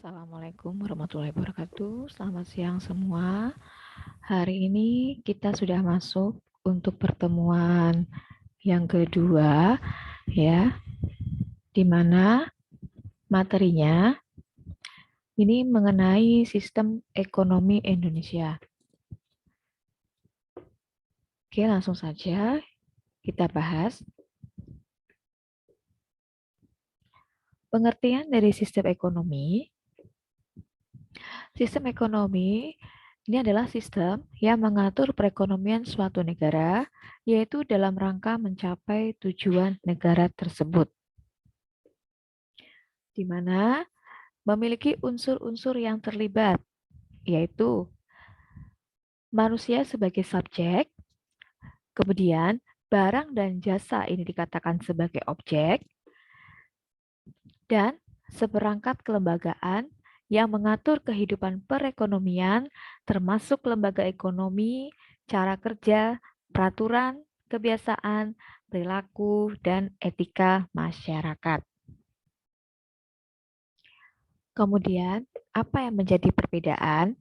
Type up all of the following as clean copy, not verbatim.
Assalamualaikum warahmatullahi wabarakatuh. Selamat siang semua. Hari ini kita sudah masuk untuk pertemuan yang kedua, ya, di mana materinya ini mengenai sistem ekonomi Indonesia. Oke, langsung saja kita bahas. Pengertian dari sistem ekonomi. Sistem ekonomi ini adalah sistem yang mengatur perekonomian suatu negara, yaitu dalam rangka mencapai tujuan negara tersebut, di mana memiliki unsur-unsur yang terlibat, yaitu manusia sebagai subjek, kemudian barang dan jasa ini dikatakan sebagai objek, dan seperangkat kelembagaan yang mengatur kehidupan perekonomian, termasuk lembaga ekonomi, cara kerja, peraturan, kebiasaan, perilaku, dan etika masyarakat. Kemudian, apa yang menjadi perbedaan?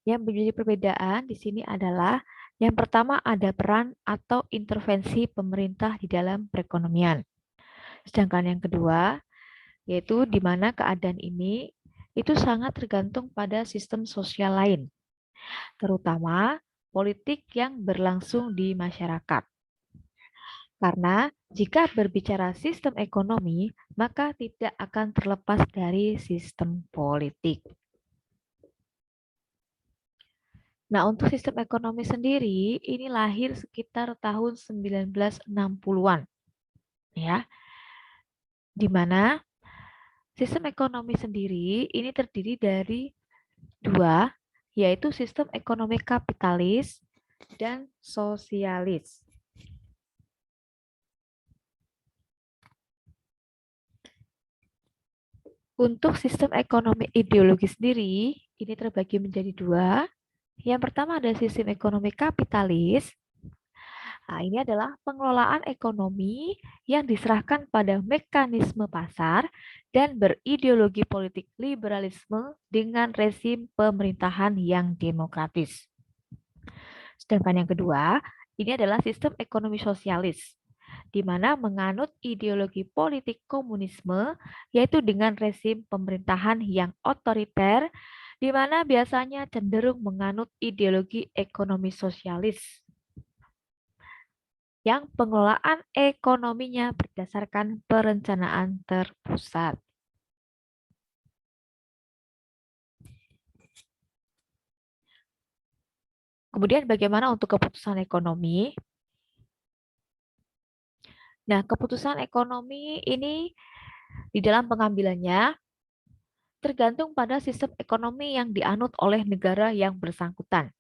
Yang menjadi perbedaan di sini adalah yang pertama ada peran atau intervensi pemerintah di dalam perekonomian. Sedangkan yang kedua, yaitu di mana keadaan ini itu sangat tergantung pada sistem sosial lain, terutama politik yang berlangsung di masyarakat. Karena jika berbicara sistem ekonomi, maka tidak akan terlepas dari sistem politik. Nah, untuk sistem ekonomi sendiri, ini lahir sekitar tahun 1960-an, ya, di mana sistem ekonomi sendiri ini terdiri dari dua, yaitu sistem ekonomi kapitalis dan sosialis. Untuk sistem ekonomi ideologi sendiri, ini terbagi menjadi dua. Yang pertama ada sistem ekonomi kapitalis. Nah, ini adalah pengelolaan ekonomi yang diserahkan pada mekanisme pasar dan berideologi politik liberalisme dengan rezim pemerintahan yang demokratis. Sedangkan yang kedua, ini adalah sistem ekonomi sosialis, di mana menganut ideologi politik komunisme, yaitu dengan rezim pemerintahan yang otoriter, di mana biasanya cenderung menganut ideologi ekonomi sosialis yang pengelolaan ekonominya berdasarkan perencanaan terpusat. Kemudian bagaimana untuk keputusan ekonomi? Nah, keputusan ekonomi ini di dalam pengambilannya tergantung pada sistem ekonomi yang dianut oleh negara yang bersangkutan.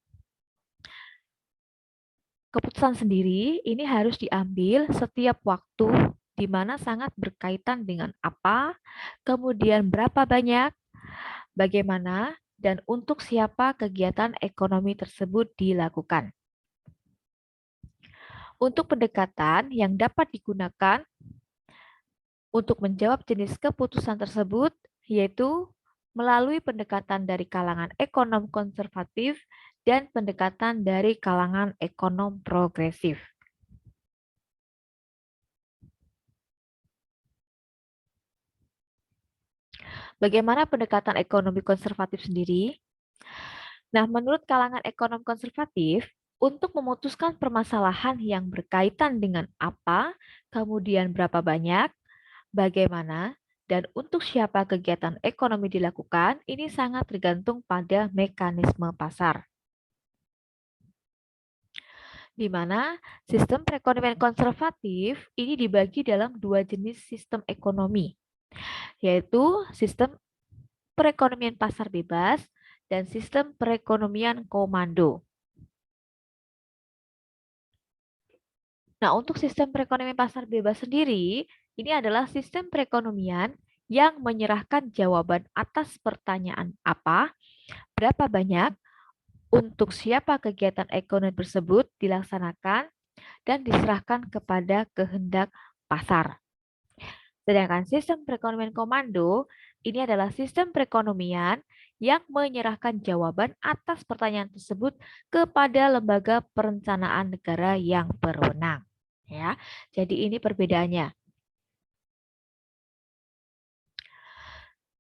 Keputusan sendiri ini harus diambil setiap waktu di mana sangat berkaitan dengan apa, kemudian berapa banyak, bagaimana, dan untuk siapa kegiatan ekonomi tersebut dilakukan. Untuk pendekatan yang dapat digunakan untuk menjawab jenis keputusan tersebut, yaitu melalui pendekatan dari kalangan ekonom konservatif dan pendekatan dari kalangan ekonom progresif. Bagaimana pendekatan ekonomi konservatif sendiri? Nah, menurut kalangan ekonom konservatif, untuk memutuskan permasalahan yang berkaitan dengan apa, kemudian berapa banyak, bagaimana, dan untuk siapa kegiatan ekonomi dilakukan, ini sangat tergantung pada mekanisme pasar. Di mana sistem perekonomian konservatif ini dibagi dalam dua jenis sistem ekonomi, yaitu sistem perekonomian pasar bebas dan sistem perekonomian komando. Nah, untuk sistem perekonomian pasar bebas sendiri, ini adalah sistem perekonomian yang menyerahkan jawaban atas pertanyaan apa, berapa banyak, untuk siapa kegiatan ekonomi tersebut dilaksanakan, dan diserahkan kepada kehendak pasar. Sedangkan sistem perekonomian komando ini adalah sistem perekonomian yang menyerahkan jawaban atas pertanyaan tersebut kepada lembaga perencanaan negara yang berwenang. Ya, jadi ini perbedaannya.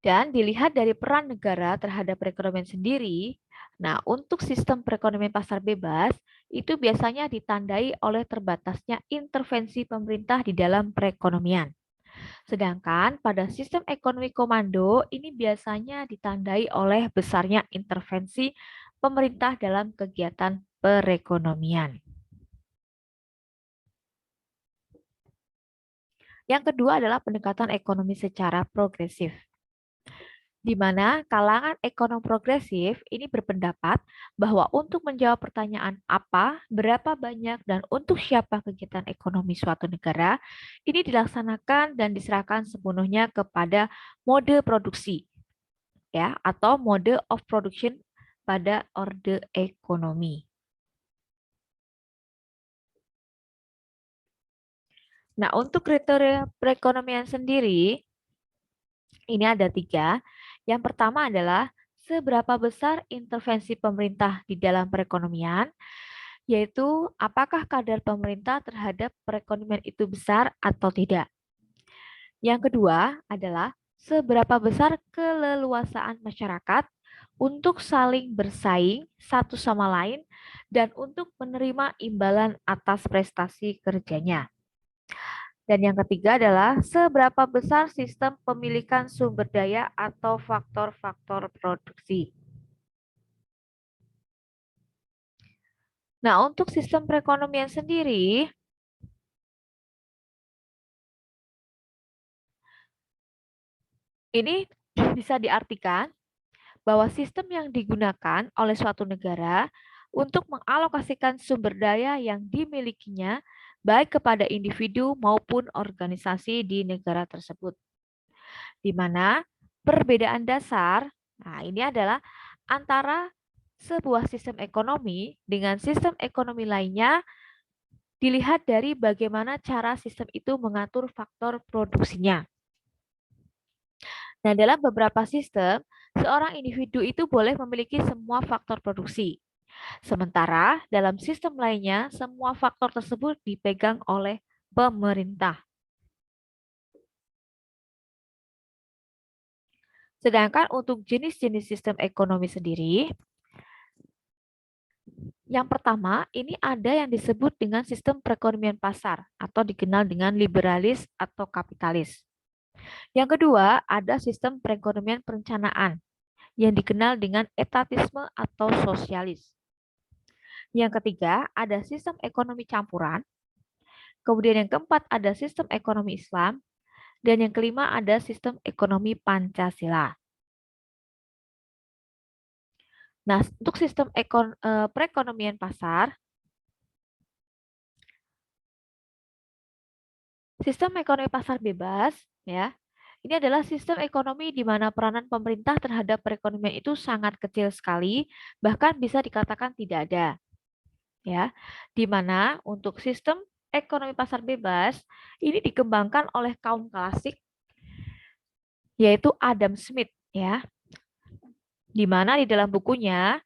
Dan dilihat dari peran negara terhadap perekonomian sendiri, nah untuk sistem perekonomian pasar bebas itu biasanya ditandai oleh terbatasnya intervensi pemerintah di dalam perekonomian. Sedangkan pada sistem ekonomi komando ini biasanya ditandai oleh besarnya intervensi pemerintah dalam kegiatan perekonomian. Yang kedua adalah pendekatan ekonomi secara progresif, di mana kalangan ekonom progresif ini berpendapat bahwa untuk menjawab pertanyaan apa, berapa banyak, dan untuk siapa kegiatan ekonomi suatu negara, ini dilaksanakan dan diserahkan sepenuhnya kepada mode produksi, ya, atau mode of production pada orde ekonomi. Nah, untuk kriteria perekonomian sendiri, ini ada 3. Yang pertama adalah seberapa besar intervensi pemerintah di dalam perekonomian, yaitu apakah kadar pemerintah terhadap perekonomian itu besar atau tidak. Yang kedua adalah seberapa besar keleluasaan masyarakat untuk saling bersaing satu sama lain dan untuk menerima imbalan atas prestasi kerjanya. Dan yang ketiga adalah seberapa besar sistem pemilikan sumber daya atau faktor-faktor produksi. Nah, untuk sistem perekonomian sendiri, ini bisa diartikan bahwa sistem yang digunakan oleh suatu negara untuk mengalokasikan sumber daya yang dimilikinya baik kepada individu maupun organisasi di negara tersebut. Di mana perbedaan dasar, nah ini adalah antara sebuah sistem ekonomi dengan sistem ekonomi lainnya dilihat dari bagaimana cara sistem itu mengatur faktor produksinya. Nah, dalam beberapa sistem, seorang individu itu boleh memiliki semua faktor produksi. Sementara dalam sistem lainnya, semua faktor tersebut dipegang oleh pemerintah. Sedangkan untuk jenis-jenis sistem ekonomi sendiri, yang pertama ini ada yang disebut dengan sistem perekonomian pasar atau dikenal dengan liberalis atau kapitalis. Yang kedua ada sistem perekonomian perencanaan yang dikenal dengan etatisme atau sosialis. Yang ketiga ada sistem ekonomi campuran. Kemudian yang keempat ada sistem ekonomi Islam. Dan yang kelima ada sistem ekonomi Pancasila. Nah, untuk sistem perekonomian pasar, sistem ekonomi pasar bebas, ya, ini adalah sistem ekonomi di mana peranan pemerintah terhadap perekonomian itu sangat kecil sekali, bahkan bisa dikatakan tidak ada, ya. Di mana untuk sistem ekonomi pasar bebas ini dikembangkan oleh kaum klasik, yaitu Adam Smith, ya, di mana di dalam bukunya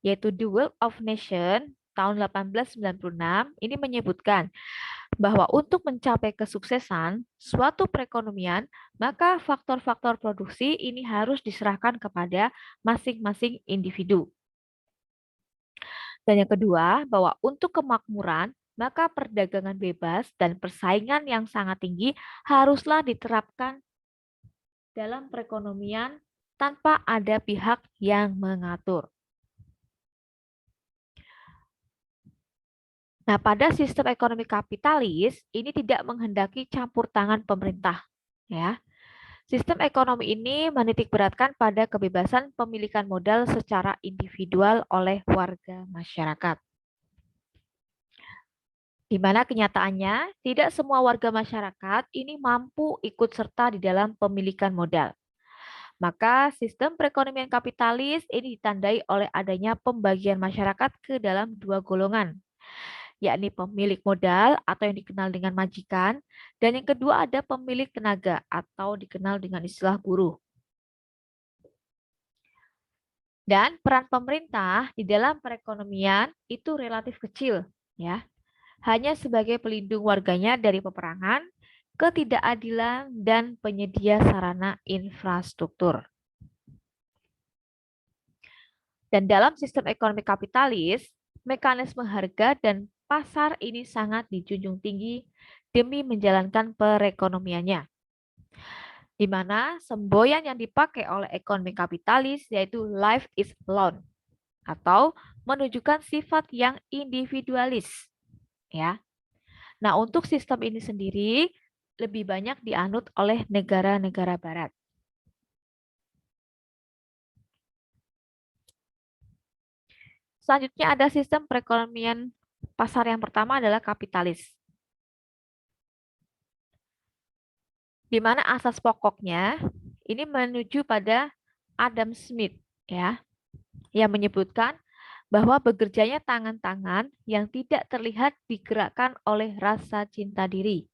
yaitu The Wealth of Nation tahun 1896 ini menyebutkan bahwa untuk mencapai kesuksesan suatu perekonomian, maka faktor-faktor produksi ini harus diserahkan kepada masing-masing individu. Dan yang kedua, bahwa untuk kemakmuran, maka perdagangan bebas dan persaingan yang sangat tinggi haruslah diterapkan dalam perekonomian tanpa ada pihak yang mengatur. Nah, pada sistem ekonomi kapitalis ini tidak menghendaki campur tangan pemerintah, ya. Sistem ekonomi ini menitikberatkan pada kebebasan pemilikan modal secara individual oleh warga masyarakat. Di mana kenyataannya tidak semua warga masyarakat ini mampu ikut serta di dalam pemilikan modal. Maka sistem perekonomian kapitalis ini ditandai oleh adanya pembagian masyarakat ke dalam dua golongan, yakni pemilik modal atau yang dikenal dengan majikan, dan yang kedua ada pemilik tenaga atau dikenal dengan istilah buruh. Dan peran pemerintah di dalam perekonomian itu relatif kecil, ya. Hanya sebagai pelindung warganya dari peperangan, ketidakadilan, dan penyedia sarana infrastruktur. Dan dalam sistem ekonomi kapitalis, mekanisme harga dan pasar ini sangat dijunjung tinggi demi menjalankan perekonomiannya, di mana semboyan yang dipakai oleh ekonomi kapitalis yaitu life is loan atau menunjukkan sifat yang individualis, ya. Nah, untuk sistem ini sendiri lebih banyak dianut oleh negara-negara barat. Selanjutnya ada sistem perekonomian pasar yang pertama adalah kapitalis, di mana asas pokoknya ini menuju pada Adam Smith, ya, yang menyebutkan bahwa bekerjanya tangan-tangan yang tidak terlihat digerakkan oleh rasa cinta diri.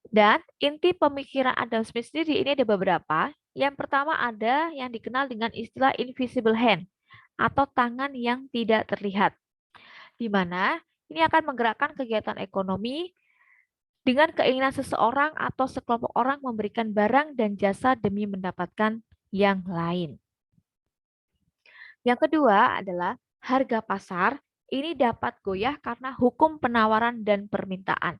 Dan inti pemikiran Adam Smith sendiri ini ada beberapa. Yang pertama ada yang dikenal dengan istilah invisible hand atau tangan yang tidak terlihat, di mana ini akan menggerakkan kegiatan ekonomi dengan keinginan seseorang atau sekelompok orang memberikan barang dan jasa demi mendapatkan yang lain. Yang kedua adalah harga pasar ini dapat goyah karena hukum penawaran dan permintaan,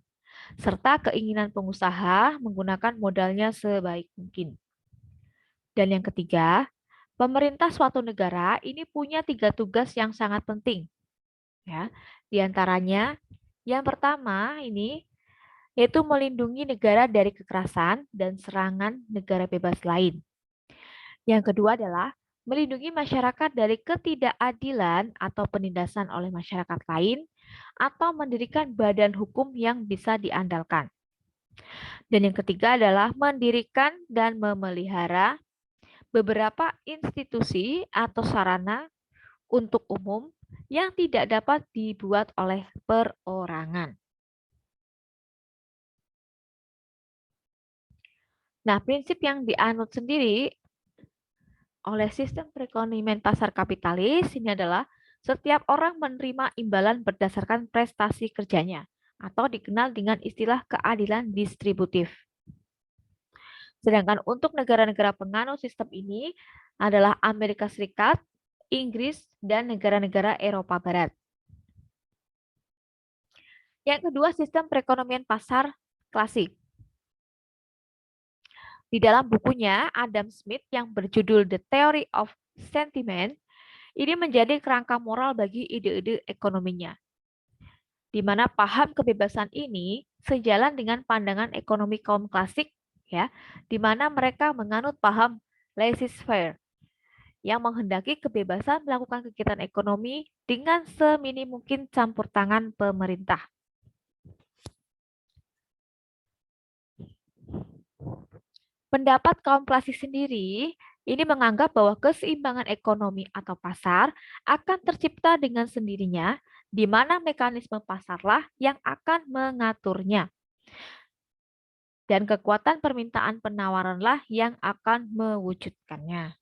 serta keinginan pengusaha menggunakan modalnya sebaik mungkin. Dan yang ketiga, pemerintah suatu negara ini punya 3 tugas yang sangat penting. Ya, di antaranya yang pertama ini yaitu melindungi negara dari kekerasan dan serangan negara bebas lain. Yang kedua adalah melindungi masyarakat dari ketidakadilan atau penindasan oleh masyarakat lain atau mendirikan badan hukum yang bisa diandalkan. Dan yang ketiga adalah mendirikan dan memelihara beberapa institusi atau sarana untuk umum yang tidak dapat dibuat oleh perorangan. Nah, prinsip yang dianut sendiri oleh sistem perekonomian pasar kapitalis ini adalah setiap orang menerima imbalan berdasarkan prestasi kerjanya atau dikenal dengan istilah keadilan distributif. Sedangkan untuk negara-negara penganut sistem ini adalah Amerika Serikat, Inggris, dan negara-negara Eropa Barat. Yang kedua, sistem perekonomian pasar klasik. Di dalam bukunya Adam Smith yang berjudul The Theory of Sentiment, ini menjadi kerangka moral bagi ide-ide ekonominya, di mana paham kebebasan ini sejalan dengan pandangan ekonomi kaum klasik, ya, di mana mereka menganut paham laissez-faire yang menghendaki kebebasan melakukan kegiatan ekonomi dengan seminim mungkin campur tangan pemerintah. Pendapat kaum klasik sendiri ini menganggap bahwa keseimbangan ekonomi atau pasar akan tercipta dengan sendirinya, di mana mekanisme pasarlah yang akan mengaturnya. Dan kekuatan permintaan penawaranlah yang akan mewujudkannya.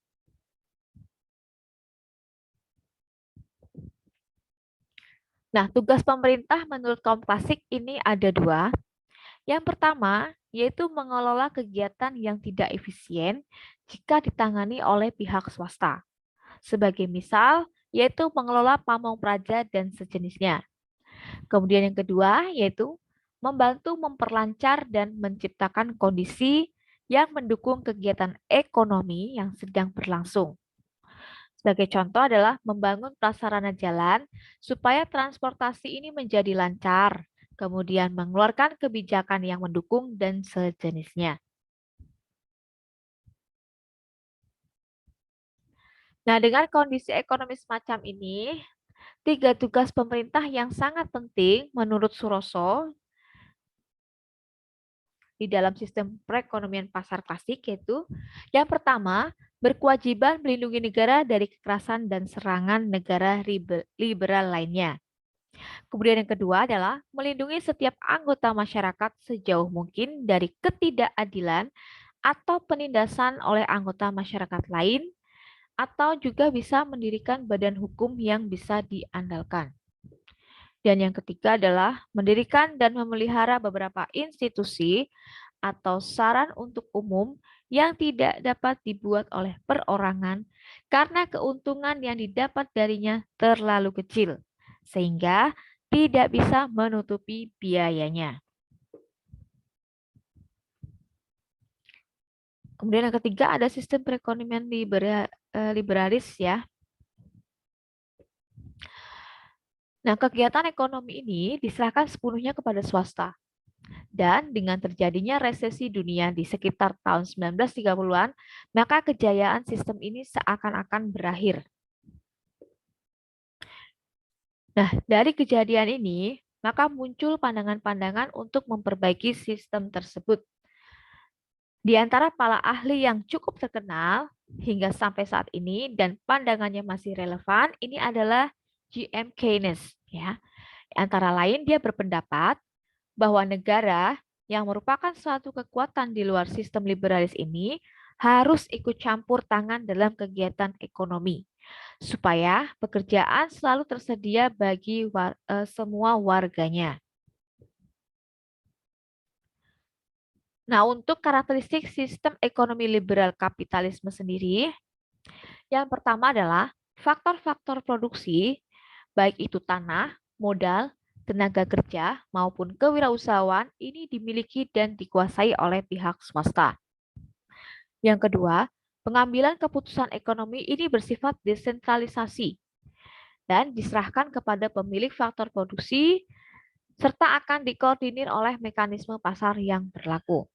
Nah, tugas pemerintah menurut kaum klasik ini ada dua. Yang pertama, yaitu mengelola kegiatan yang tidak efisien jika ditangani oleh pihak swasta. Sebagai misal, yaitu mengelola pamong praja dan sejenisnya. Kemudian yang kedua, yaitu membantu memperlancar dan menciptakan kondisi yang mendukung kegiatan ekonomi yang sedang berlangsung. Sebagai contoh adalah membangun prasarana jalan supaya transportasi ini menjadi lancar, kemudian mengeluarkan kebijakan yang mendukung dan sejenisnya. Nah, dengan kondisi ekonomi semacam ini, 3 tugas pemerintah yang sangat penting menurut Suroso di dalam sistem perekonomian pasar klasik yaitu yang pertama, berkewajiban melindungi negara dari kekerasan dan serangan negara liberal lainnya. Kemudian yang kedua adalah melindungi setiap anggota masyarakat sejauh mungkin dari ketidakadilan atau penindasan oleh anggota masyarakat lain, atau juga bisa mendirikan badan hukum yang bisa diandalkan. Dan yang ketiga adalah mendirikan dan memelihara beberapa institusi atau saran untuk umum yang tidak dapat dibuat oleh perorangan karena keuntungan yang didapat darinya terlalu kecil, sehingga tidak bisa menutupi biayanya. Kemudian yang ketiga ada sistem perekonomian liberalis ya. Nah, kegiatan ekonomi ini diserahkan sepenuhnya kepada swasta. Dan dengan terjadinya resesi dunia di sekitar tahun 1930-an, maka kejayaan sistem ini seakan-akan berakhir. Nah, dari kejadian ini, maka muncul pandangan-pandangan untuk memperbaiki sistem tersebut. Di antara para ahli yang cukup terkenal hingga sampai saat ini dan pandangannya masih relevan, ini adalah G.M. Keynes. Ya. Antara lain, dia berpendapat bahwa negara yang merupakan suatu kekuatan di luar sistem liberalis ini harus ikut campur tangan dalam kegiatan ekonomi, supaya pekerjaan selalu tersedia bagi semua warganya. Nah, untuk karakteristik sistem ekonomi liberal kapitalisme sendiri, yang pertama adalah faktor-faktor produksi, baik itu tanah, modal, tenaga kerja, maupun kewirausahaan ini dimiliki dan dikuasai oleh pihak swasta. Yang kedua, pengambilan keputusan ekonomi ini bersifat desentralisasi dan diserahkan kepada pemilik faktor produksi serta akan dikoordinir oleh mekanisme pasar yang berlaku.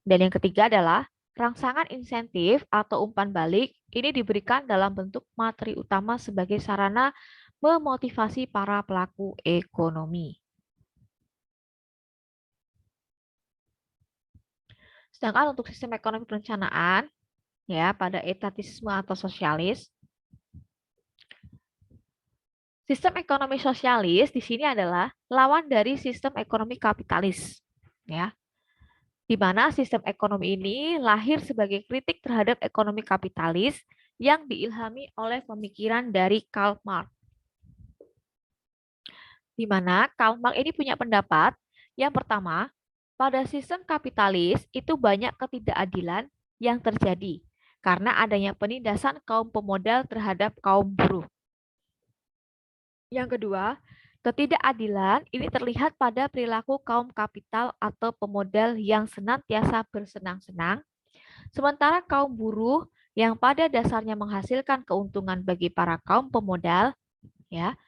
Dan yang ketiga adalah rangsangan insentif atau umpan balik ini diberikan dalam bentuk materi utama sebagai sarana memotivasi para pelaku ekonomi. Sedangkan untuk sistem ekonomi perencanaan, ya pada etatisme atau sosialis, sistem ekonomi sosialis di sini adalah lawan dari sistem ekonomi kapitalis, ya. Di mana sistem ekonomi ini lahir sebagai kritik terhadap ekonomi kapitalis yang diilhami oleh pemikiran dari Karl Marx. Di mana Karl Marx ini punya pendapat yang pertama, pada sistem kapitalis itu banyak ketidakadilan yang terjadi karena adanya penindasan kaum pemodal terhadap kaum buruh. Yang kedua, ketidakadilan ini terlihat pada perilaku kaum kapital atau pemodal yang senantiasa bersenang-senang, sementara kaum buruh yang pada dasarnya menghasilkan keuntungan bagi para kaum pemodal, ya,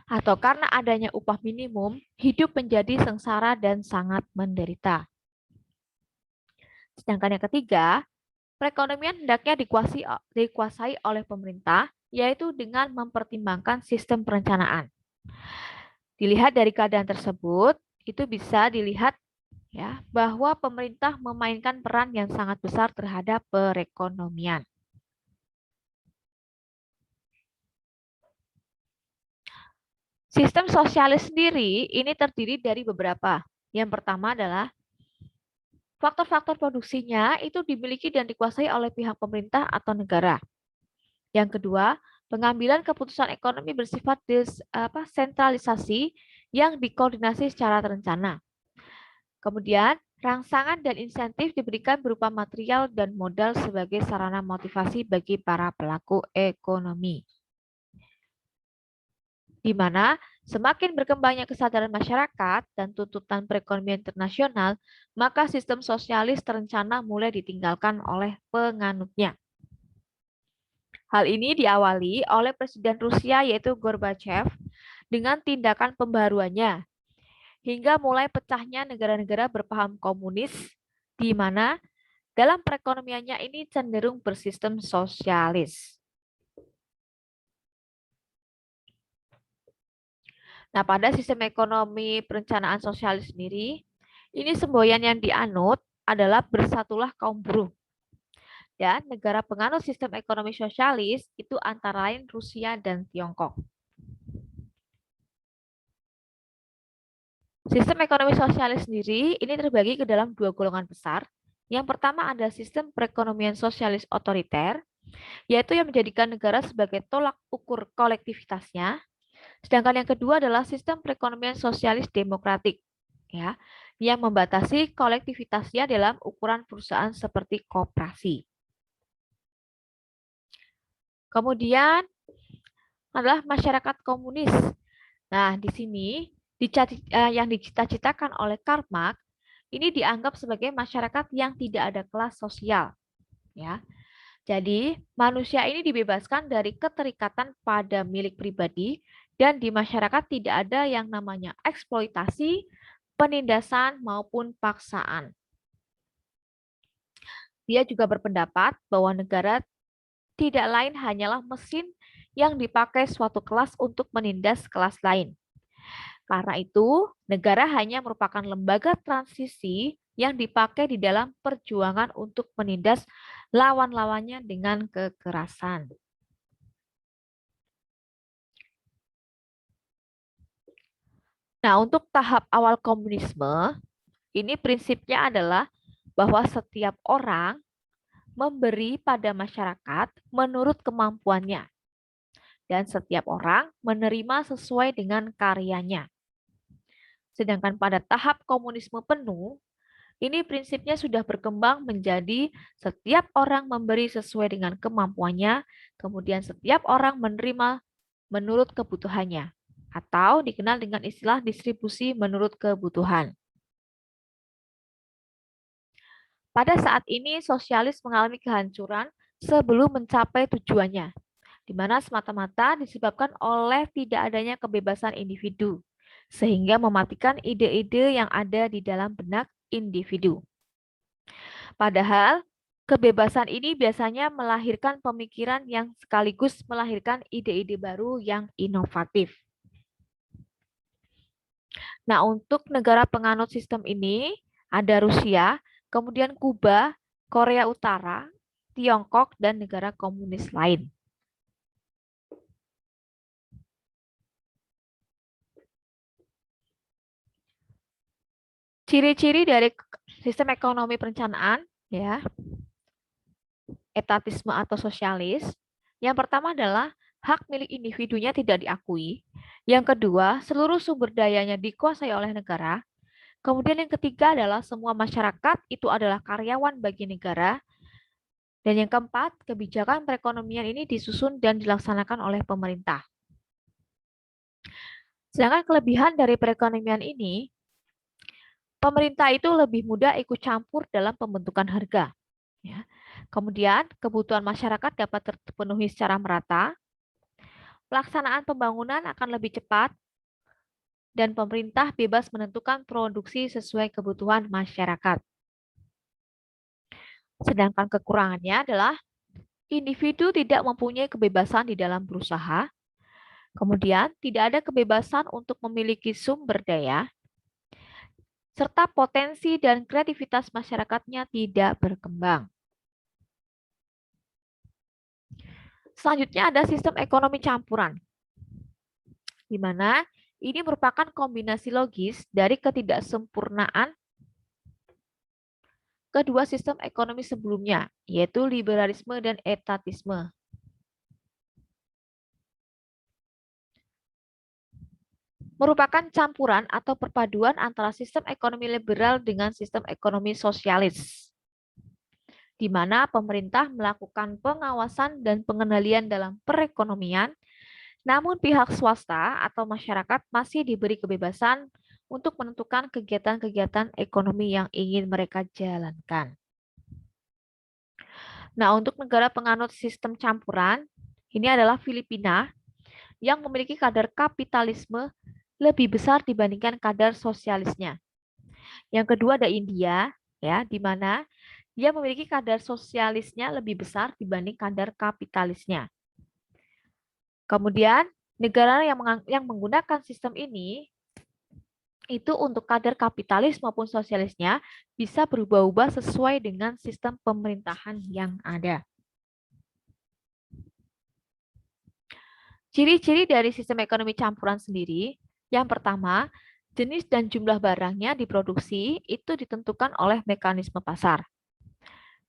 atau karena adanya upah minimum, hidup menjadi sengsara dan sangat menderita. Sedangkan yang ketiga, perekonomian hendaknya dikuasai oleh pemerintah, yaitu dengan mempertimbangkan sistem perencanaan. Dilihat dari keadaan tersebut, itu bisa dilihat ya bahwa pemerintah memainkan peran yang sangat besar terhadap perekonomian. Sistem sosialis sendiri ini terdiri dari beberapa. Yang pertama adalah faktor-faktor produksinya itu dimiliki dan dikuasai oleh pihak pemerintah atau negara. Yang kedua, pengambilan keputusan ekonomi bersifat sentralisasi yang dikoordinasi secara terencana. Kemudian, rangsangan dan insentif diberikan berupa material dan modal sebagai sarana motivasi bagi para pelaku ekonomi. Di mana semakin berkembangnya kesadaran masyarakat dan tuntutan perekonomian internasional, maka sistem sosialis terencana mulai ditinggalkan oleh penganutnya. Hal ini diawali oleh Presiden Rusia yaitu Gorbachev dengan tindakan pembaruannya, hingga mulai pecahnya negara-negara berpaham komunis, di mana dalam perekonomiannya ini cenderung bersistem sosialis. Nah, pada sistem ekonomi perencanaan sosialis sendiri, ini semboyan yang dianut adalah bersatulah kaum buruh. Dan negara penganut sistem ekonomi sosialis itu antara lain Rusia dan Tiongkok. Sistem ekonomi sosialis sendiri ini terbagi ke dalam dua golongan besar, Yang pertama ada sistem perekonomian sosialis otoriter, yaitu yang menjadikan negara sebagai tolak ukur kolektivitasnya. Sedangkan yang kedua adalah sistem perekonomian sosialis demokratik, ya, yang membatasi kolektivitasnya dalam ukuran perusahaan seperti koperasi. Kemudian adalah masyarakat komunis. Nah, di sini yang dicita-citakan oleh Karl Marx ini dianggap sebagai masyarakat yang tidak ada kelas sosial, ya. Jadi, manusia ini dibebaskan dari keterikatan pada milik pribadi dan di masyarakat tidak ada yang namanya eksploitasi, penindasan maupun paksaan. Dia juga berpendapat bahwa negara tidak lain hanyalah mesin yang dipakai suatu kelas untuk menindas kelas lain. Karena itu, negara hanya merupakan lembaga transisi yang dipakai di dalam perjuangan untuk menindas lawan-lawannya dengan kekerasan. Nah, untuk tahap awal komunisme, ini prinsipnya adalah bahwa setiap orang memberi pada masyarakat menurut kemampuannya, dan setiap orang menerima sesuai dengan karyanya. Sedangkan pada tahap komunisme penuh, ini prinsipnya sudah berkembang menjadi setiap orang memberi sesuai dengan kemampuannya, kemudian setiap orang menerima menurut kebutuhannya, atau dikenal dengan istilah distribusi menurut kebutuhan. Pada saat ini, sosialis mengalami kehancuran sebelum mencapai tujuannya, di mana semata-mata disebabkan oleh tidak adanya kebebasan individu, sehingga mematikan ide-ide yang ada di dalam benak individu. Padahal, kebebasan ini biasanya melahirkan pemikiran yang sekaligus melahirkan ide-ide baru yang inovatif. Nah, untuk negara penganut sistem ini, ada Rusia, kemudian Kuba, Korea Utara, Tiongkok, dan negara komunis lain. Ciri-ciri dari sistem ekonomi perencanaan, ya, etatisme atau sosialis. Yang pertama adalah hak milik individunya tidak diakui. Yang kedua, seluruh sumber dayanya dikuasai oleh negara. Kemudian yang ketiga adalah semua masyarakat itu adalah karyawan bagi negara. Dan yang keempat, kebijakan perekonomian ini disusun dan dilaksanakan oleh pemerintah. Sedangkan kelebihan dari perekonomian ini, pemerintah itu lebih mudah ikut campur dalam pembentukan harga. Ya. Kemudian, kebutuhan masyarakat dapat terpenuhi secara merata, pelaksanaan pembangunan akan lebih cepat, dan pemerintah bebas menentukan produksi sesuai kebutuhan masyarakat. Sedangkan kekurangannya adalah individu tidak mempunyai kebebasan di dalam berusaha, kemudian tidak ada kebebasan untuk memiliki sumber daya, serta potensi dan kreativitas masyarakatnya tidak berkembang. Selanjutnya ada sistem ekonomi campuran, di mana ini merupakan kombinasi logis dari ketidaksempurnaan kedua sistem ekonomi sebelumnya, yaitu liberalisme dan etatisme. Merupakan campuran atau perpaduan antara sistem ekonomi liberal dengan sistem ekonomi sosialis, di mana pemerintah melakukan pengawasan dan pengendalian dalam perekonomian, namun pihak swasta atau masyarakat masih diberi kebebasan untuk menentukan kegiatan-kegiatan ekonomi yang ingin mereka jalankan. Nah, untuk negara penganut sistem campuran, ini adalah Filipina yang memiliki kadar kapitalisme lebih besar dibandingkan kadar sosialisnya. Yang kedua ada India, ya, di mana dia memiliki kadar sosialisnya lebih besar dibanding kadar kapitalisnya. Kemudian negara yang menggunakan sistem ini itu untuk kadar kapitalis maupun sosialisnya bisa berubah-ubah sesuai dengan sistem pemerintahan yang ada. Ciri-ciri dari sistem ekonomi campuran sendiri, yang pertama, jenis dan jumlah barangnya diproduksi itu ditentukan oleh mekanisme pasar.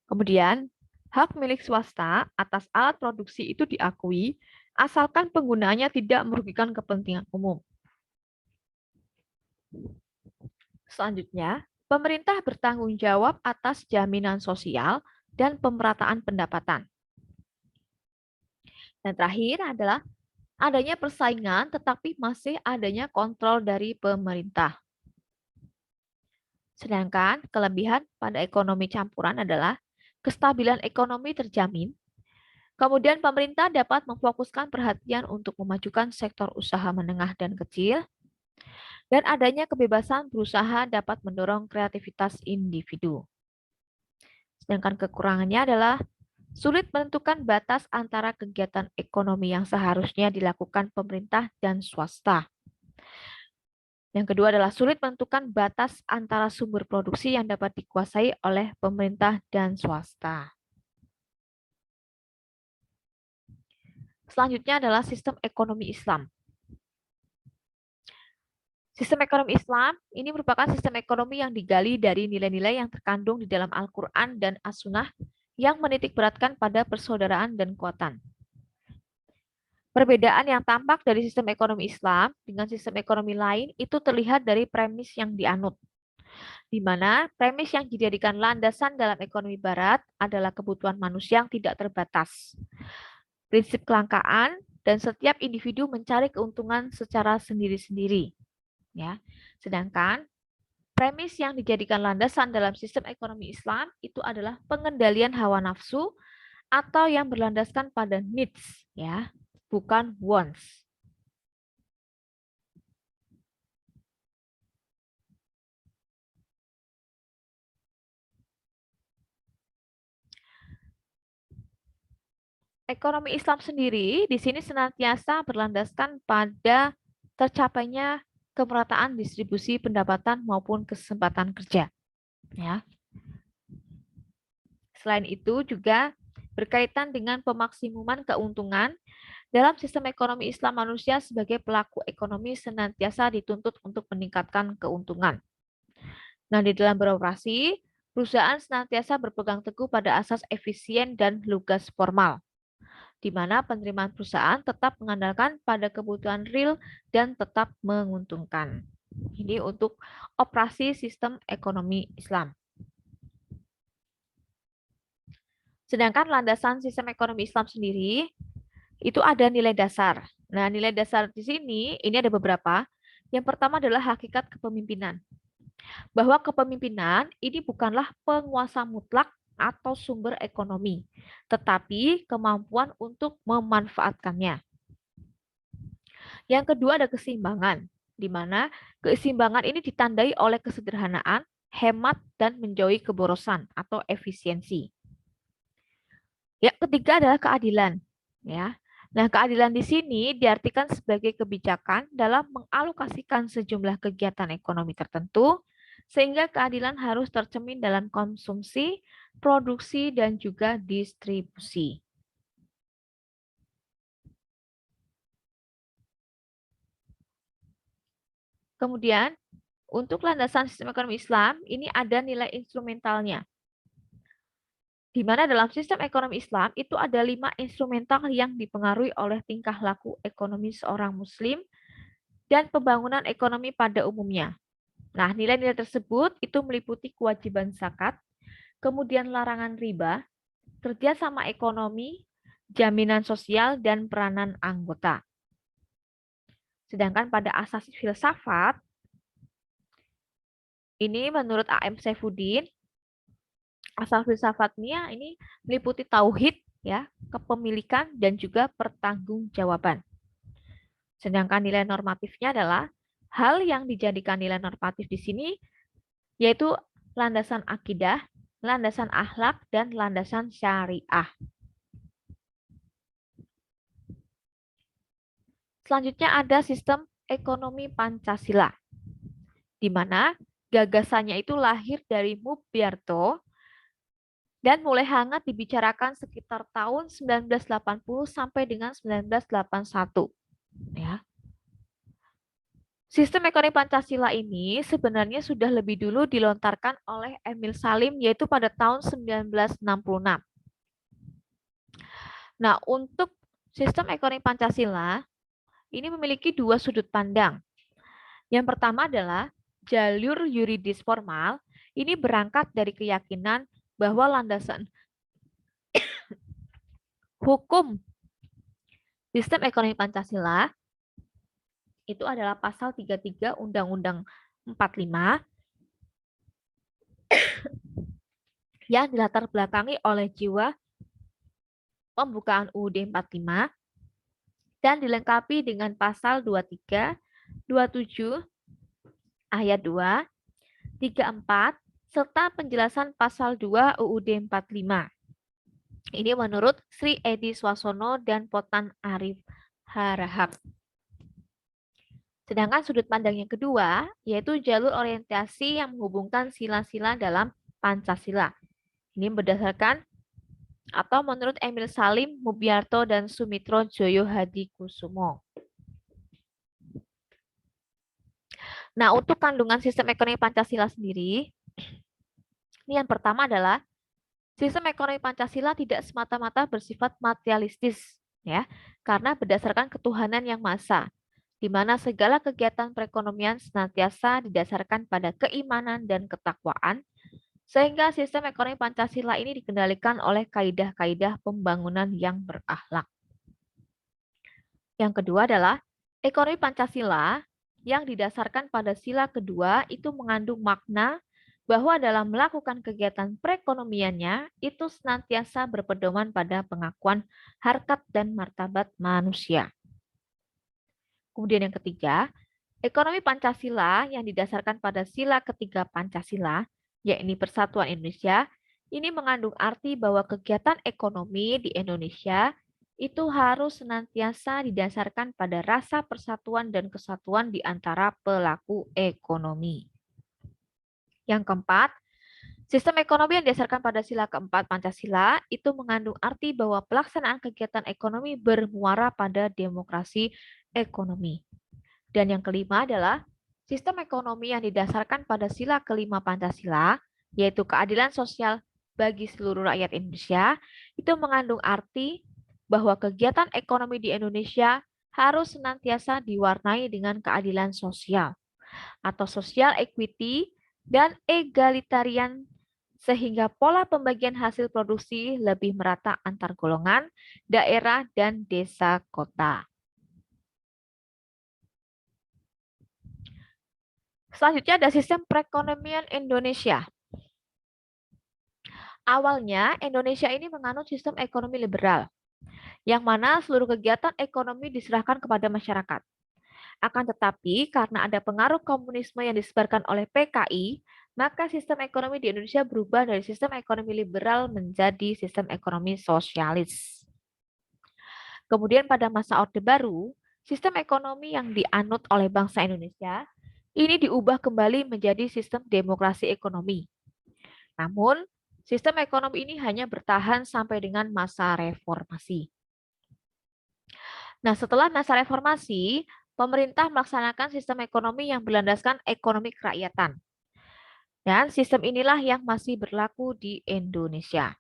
Kemudian, hak milik swasta atas alat produksi itu diakui asalkan penggunaannya tidak merugikan kepentingan umum. Selanjutnya, pemerintah bertanggung jawab atas jaminan sosial dan pemerataan pendapatan. Dan terakhir adalah adanya persaingan tetapi masih adanya kontrol dari pemerintah. Sedangkan kelebihan pada ekonomi campuran adalah kestabilan ekonomi terjamin. Kemudian pemerintah dapat memfokuskan perhatian untuk memajukan sektor usaha menengah dan kecil, dan adanya kebebasan berusaha dapat mendorong kreativitas individu. Sedangkan kekurangannya adalah sulit menentukan batas antara kegiatan ekonomi yang seharusnya dilakukan pemerintah dan swasta. Yang kedua adalah sulit menentukan batas antara sumber produksi yang dapat dikuasai oleh pemerintah dan swasta. Selanjutnya adalah sistem ekonomi Islam. Sistem ekonomi Islam ini merupakan sistem ekonomi yang digali dari nilai-nilai yang terkandung di dalam Al-Quran dan As-Sunnah yang menitikberatkan pada persaudaraan dan kekuatan. Perbedaan yang tampak dari sistem ekonomi Islam dengan sistem ekonomi lain itu terlihat dari premis yang dianut, di mana premis yang dijadikan landasan dalam ekonomi Barat adalah kebutuhan manusia yang tidak terbatas, prinsip kelangkaan, dan setiap individu mencari keuntungan secara sendiri-sendiri. Ya, sedangkan premis yang dijadikan landasan dalam sistem ekonomi Islam itu adalah pengendalian hawa nafsu atau yang berlandaskan pada needs, ya, bukan wants. Ekonomi Islam sendiri di sini senantiasa berlandaskan pada tercapainya kemerataan distribusi pendapatan maupun kesempatan kerja. Ya. Selain itu juga berkaitan dengan pemaksimuman keuntungan dalam sistem ekonomi Islam, manusia sebagai pelaku ekonomi senantiasa dituntut untuk meningkatkan keuntungan. Nah, di dalam beroperasi, perusahaan senantiasa berpegang teguh pada asas efisien dan lugas formal, di mana penerimaan perusahaan tetap mengandalkan pada kebutuhan real dan tetap menguntungkan. Ini untuk operasi sistem ekonomi Islam. Sedangkan landasan sistem ekonomi Islam sendiri itu ada nilai dasar. Nah, nilai dasar di sini ini ada beberapa. Yang pertama adalah hakikat kepemimpinan. Bahwa kepemimpinan ini bukanlah penguasa mutlak atau sumber ekonomi, tetapi kemampuan untuk memanfaatkannya. Yang kedua ada keseimbangan, di mana keseimbangan ini ditandai oleh kesederhanaan, hemat, dan menjauhi keborosan atau efisiensi. Yang ketiga adalah keadilan. Ya. Nah, keadilan di sini diartikan sebagai kebijakan dalam mengalokasikan sejumlah kegiatan ekonomi tertentu, sehingga keadilan harus tercermin dalam konsumsi, produksi, dan juga distribusi. Kemudian, untuk landasan sistem ekonomi Islam, ini ada nilai instrumentalnya. Di mana dalam sistem ekonomi Islam itu ada 5 instrumental yang dipengaruhi oleh tingkah laku ekonomi seorang muslim dan pembangunan ekonomi pada umumnya. Nah, nilai-nilai tersebut itu meliputi kewajiban zakat, kemudian larangan riba, kerjasama ekonomi, jaminan sosial, dan peranan anggota. Sedangkan pada asas filsafat, ini menurut A.M. Saifuddin, asal filsafatnya ini meliputi tauhid, ya, kepemilikan, dan juga pertanggungjawaban. Sedangkan nilai normatifnya adalah hal yang dijadikan nilai normatif di sini yaitu landasan akidah, landasan akhlak, dan landasan syariah. Selanjutnya ada sistem ekonomi Pancasila, di mana gagasannya itu lahir dari Mubyarto dan mulai hangat dibicarakan sekitar tahun 1980 sampai dengan 1981. Ya. Sistem ekonomi Pancasila ini sebenarnya sudah lebih dulu dilontarkan oleh Emil Salim yaitu pada tahun 1966. Nah, untuk sistem ekonomi Pancasila ini memiliki dua sudut pandang. Yang pertama adalah jalur yuridis formal ini berangkat dari keyakinan bahwa landasan hukum sistem ekonomi Pancasila itu adalah pasal 33 Undang-Undang 45 yang dilatar belakangi oleh jiwa pembukaan UUD 45 dan dilengkapi dengan pasal 23, 27, ayat 2, 34, serta penjelasan pasal 2 UUD 45. Ini menurut Sri Edi Swasono dan Potan Arif Harahap. Sedangkan sudut pandang yang kedua, yaitu jalur orientasi yang menghubungkan sila-sila dalam Pancasila. Ini berdasarkan atau menurut Emil Salim, Mubiarto, dan Sumitro Joyo Hadikusumo. Nah, untuk kandungan sistem ekonomi Pancasila sendiri, ini yang pertama adalah sistem ekonomi Pancasila tidak semata-mata bersifat materialistis, ya, karena berdasarkan ketuhanan yang maha, di mana segala kegiatan perekonomian senantiasa didasarkan pada keimanan dan ketakwaan, sehingga sistem ekonomi Pancasila ini dikendalikan oleh kaidah-kaidah pembangunan yang berakhlak. Yang kedua adalah ekonomi Pancasila yang didasarkan pada sila kedua itu mengandung makna bahwa dalam melakukan kegiatan perekonomiannya itu senantiasa berpedoman pada pengakuan harkat dan martabat manusia. Kemudian yang ketiga, ekonomi Pancasila yang didasarkan pada sila ketiga Pancasila, yakni Persatuan Indonesia, ini mengandung arti bahwa kegiatan ekonomi di Indonesia itu harus senantiasa didasarkan pada rasa persatuan dan kesatuan di antara pelaku ekonomi. Yang keempat, sistem ekonomi yang didasarkan pada sila keempat Pancasila itu mengandung arti bahwa pelaksanaan kegiatan ekonomi bermuara pada demokrasi ekonomi. Dan yang kelima adalah sistem ekonomi yang didasarkan pada sila kelima Pancasila, yaitu keadilan sosial bagi seluruh rakyat Indonesia, itu mengandung arti bahwa kegiatan ekonomi di Indonesia harus senantiasa diwarnai dengan keadilan sosial atau social equity dan egalitarian sehingga pola pembagian hasil produksi lebih merata antar golongan, daerah, dan desa kota. Selanjutnya ada sistem perekonomian Indonesia. Awalnya Indonesia ini menganut sistem ekonomi liberal, yang mana seluruh kegiatan ekonomi diserahkan kepada masyarakat. Akan tetapi, karena ada pengaruh komunisme yang disebarkan oleh PKI, maka sistem ekonomi di Indonesia berubah dari sistem ekonomi liberal menjadi sistem ekonomi sosialis. Kemudian pada masa Orde Baru, sistem ekonomi yang dianut oleh bangsa Indonesia ini diubah kembali menjadi sistem demokrasi ekonomi. Namun, sistem ekonomi ini hanya bertahan sampai dengan masa reformasi. Nah, setelah masa reformasi, pemerintah melaksanakan sistem ekonomi yang berlandaskan ekonomi kerakyatan. Dan sistem inilah yang masih berlaku di Indonesia.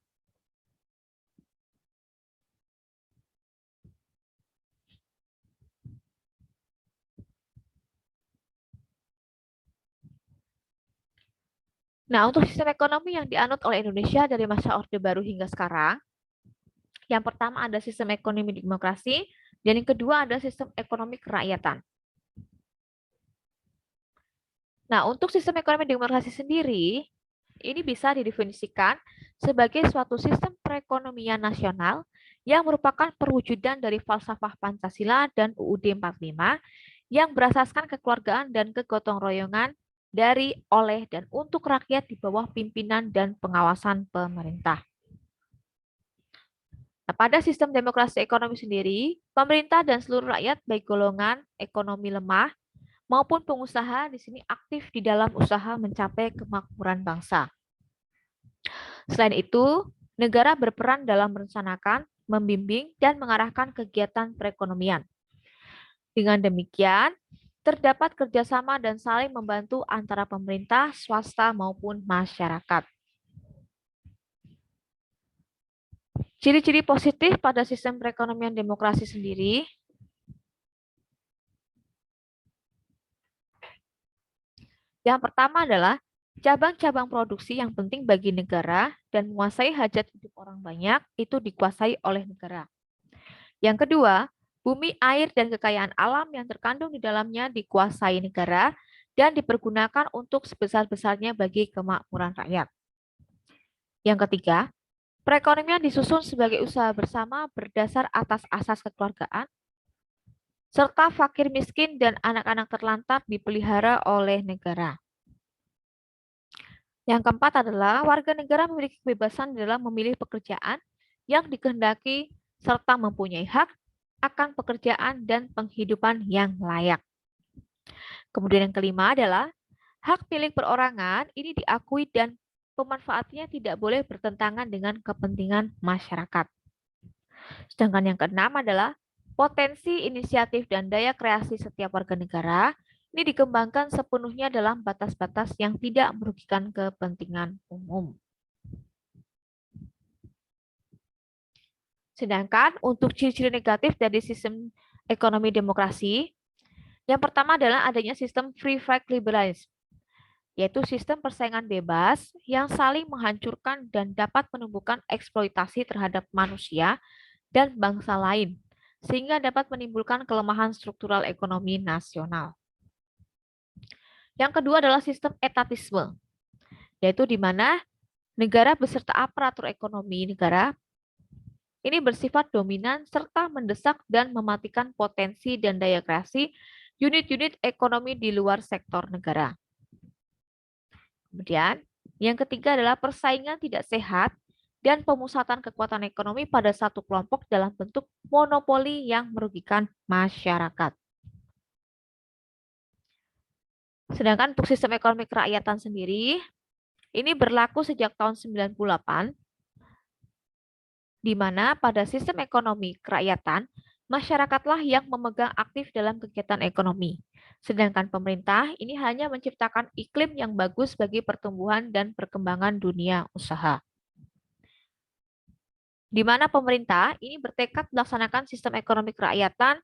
Nah, untuk sistem ekonomi yang dianut oleh Indonesia dari masa Orde Baru hingga sekarang, yang pertama ada sistem ekonomi demokrasi, dan yang kedua ada sistem ekonomi kerakyatan. Nah, untuk sistem ekonomi demokrasi sendiri, ini bisa didefinisikan sebagai suatu sistem perekonomian nasional yang merupakan perwujudan dari falsafah Pancasila dan UUD 45 yang berasaskan kekeluargaan dan kegotong royongan dari, oleh, dan untuk rakyat di bawah pimpinan dan pengawasan pemerintah. Nah, pada sistem demokrasi ekonomi sendiri, pemerintah dan seluruh rakyat baik golongan ekonomi lemah maupun pengusaha di sini aktif di dalam usaha mencapai kemakmuran bangsa. Selain itu, negara berperan dalam merencanakan, membimbing, dan mengarahkan kegiatan perekonomian. Dengan demikian, terdapat kerjasama dan saling membantu antara pemerintah, swasta, maupun masyarakat. Ciri-ciri positif pada sistem perekonomian demokrasi sendiri, yang pertama adalah cabang-cabang produksi yang penting bagi negara dan menguasai hajat hidup orang banyak itu dikuasai oleh negara. Yang kedua, bumi, air, dan kekayaan alam yang terkandung di dalamnya dikuasai negara dan dipergunakan untuk sebesar-besarnya bagi kemakmuran rakyat. Yang ketiga, perekonomian disusun sebagai usaha bersama berdasar atas asas kekeluargaan, serta fakir miskin dan anak-anak terlantar dipelihara oleh negara. Yang keempat adalah warga negara memiliki kebebasan dalam memilih pekerjaan yang dikehendaki serta mempunyai hak akan pekerjaan dan penghidupan yang layak. Kemudian yang kelima adalah hak milik perorangan ini diakui dan pemanfaatannya tidak boleh bertentangan dengan kepentingan masyarakat. Sedangkan yang keenam adalah potensi, inisiatif, dan daya kreasi setiap warga negara ini dikembangkan sepenuhnya dalam batas-batas yang tidak merugikan kepentingan umum. Sedangkan untuk ciri-ciri negatif dari sistem ekonomi demokrasi, yang pertama adalah adanya sistem free trade liberalism, yaitu sistem persaingan bebas yang saling menghancurkan dan dapat menumbuhkan eksploitasi terhadap manusia dan bangsa lain, sehingga dapat menimbulkan kelemahan struktural ekonomi nasional. Yang kedua adalah sistem etatisme, yaitu di mana negara beserta aparatur ekonomi negara ini bersifat dominan serta mendesak dan mematikan potensi dan daya kreasi unit-unit ekonomi di luar sektor negara. Kemudian, yang ketiga adalah persaingan tidak sehat dan pemusatan kekuatan ekonomi pada satu kelompok dalam bentuk monopoli yang merugikan masyarakat. Sedangkan untuk sistem ekonomi kerakyatan sendiri, ini berlaku sejak tahun 98, di mana pada sistem ekonomi kerakyatan, masyarakatlah yang memegang aktif dalam kegiatan ekonomi. Sedangkan pemerintah ini hanya menciptakan iklim yang bagus bagi pertumbuhan dan perkembangan dunia usaha. Di mana pemerintah ini bertekad melaksanakan sistem ekonomi kerakyatan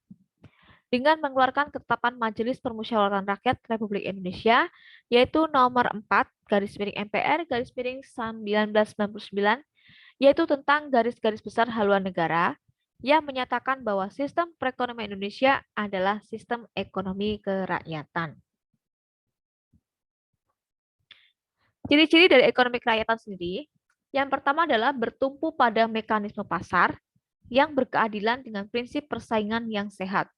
dengan mengeluarkan ketetapan Majelis Permusyawaratan Rakyat Republik Indonesia, yaitu nomor 4 /MPR /1999, yaitu tentang garis-garis besar haluan negara yang menyatakan bahwa sistem perekonomian Indonesia adalah sistem ekonomi kerakyatan. Ciri-ciri dari ekonomi kerakyatan sendiri, yang pertama adalah bertumpu pada mekanisme pasar yang berkeadilan dengan prinsip persaingan yang sehat.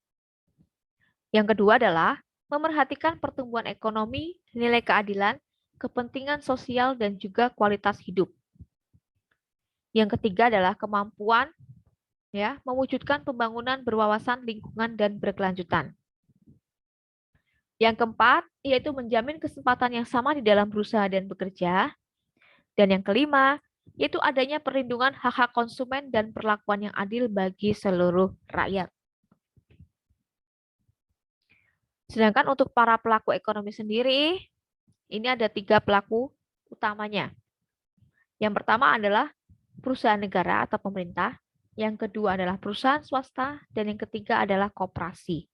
Yang kedua adalah memerhatikan pertumbuhan ekonomi, nilai keadilan, kepentingan sosial, dan juga kualitas hidup. Yang ketiga adalah kemampuan mewujudkan pembangunan berwawasan lingkungan dan berkelanjutan. Yang keempat, yaitu menjamin kesempatan yang sama di dalam berusaha dan bekerja. Dan yang kelima, yaitu adanya perlindungan hak-hak konsumen dan perlakuan yang adil bagi seluruh rakyat. Sedangkan untuk para pelaku ekonomi sendiri, ini ada 3 pelaku utamanya. Yang pertama adalah perusahaan negara atau pemerintah, yang kedua adalah perusahaan swasta, dan yang ketiga adalah koperasi.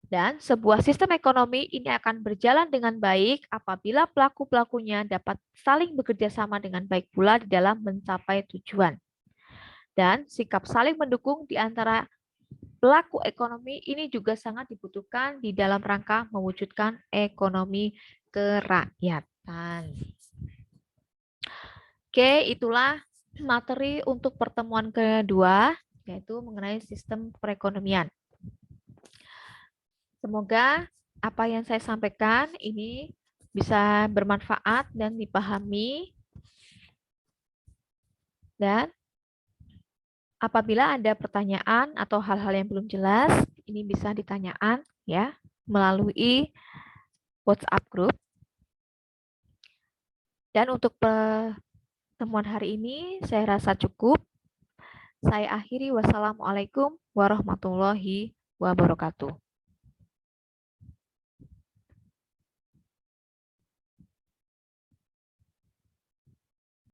Dan sebuah sistem ekonomi ini akan berjalan dengan baik apabila pelaku-pelakunya dapat saling bekerja sama dengan baik pula di dalam mencapai tujuan. Dan sikap saling mendukung di antara pelaku ekonomi ini juga sangat dibutuhkan di dalam rangka mewujudkan ekonomi kerakyatan. Oke, itulah materi untuk pertemuan kedua, yaitu mengenai sistem perekonomian. Semoga apa yang saya sampaikan ini bisa bermanfaat dan dipahami. Dan apabila ada pertanyaan atau hal-hal yang belum jelas, ini bisa ditanyakan ya melalui WhatsApp group. Dan untuk pertemuan hari ini saya rasa cukup. Saya akhiri, wassalamualaikum warahmatullahi wabarakatuh.